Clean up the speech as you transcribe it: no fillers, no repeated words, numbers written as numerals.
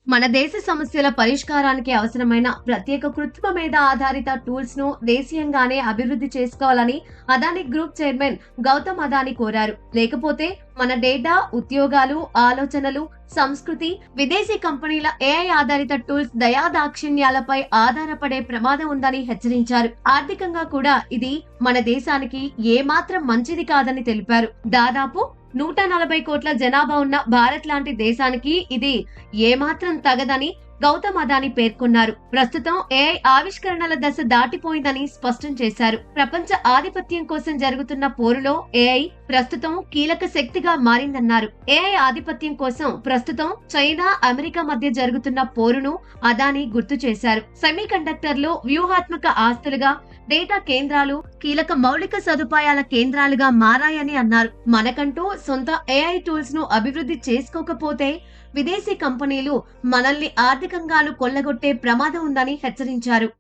మన దేశ సమస్యల పరిష్కారానికి అవసరమైన ప్రత్యేక కృత్రిమ మేధ ఆధారిత టూల్స్ ను దేశీయంగానే అభివృద్ధి చేసుకోవాలని అదానీ గ్రూప్ చైర్మన్ గౌతమ్ అదానీ కోరారు. లేకపోతే మన డేటా, ఉద్యోగాలు, ఆలోచనలు, సంస్కృతి విదేశీ కంపెనీల ఏఐ ఆధారిత టూల్స్ దయాదాక్షిణ్యాలపై ఆధారపడే ప్రమాదం ఉందని హెచ్చరించారు. ఆర్థికంగా కూడా ఇది మన దేశానికి ఏమాత్రం మంచిది కాదని తెలిపారు. దాదాపు 140 కోట్ల జనాభా ఉన్న భారత్ లాంటి దేశానికి ఇది ఏమాత్రం తగదని గౌతమ్ అదానీ పేర్కొన్నారు. ప్రస్తుతం ఏఐ ఆవిష్కరణల దశ దాటిపోయిందని స్పష్టం చేశారు. ప్రపంచ ఆధిపత్యం కోసం జరుగుతున్న పోరులో ఏఐ ప్రస్తుతం కీలక శక్తిగా మారిందన్నారు. ఏఐ ఆధిపత్యం కోసం ప్రస్తుతం చైనా, అమెరికా మధ్య జరుగుతున్న పోరును అదానీ గుర్తు చేశారు. సెమీ కండక్టర్లు వ్యూహాత్మక ఆస్తులుగా, డేటా కేంద్రాలు కీలక మౌలిక సదుపాయాల కేంద్రాలుగా మారాయని అన్నారు. మనకంటూ సొంత ఏఐ టూల్స్ ను అభివృద్ధి చేసుకోకపోతే విదేశీ కంపెనీలు మనల్ని ఆర్థికంగాను కొల్లగొట్టే ప్రమాదం ఉందని హెచ్చరించారు.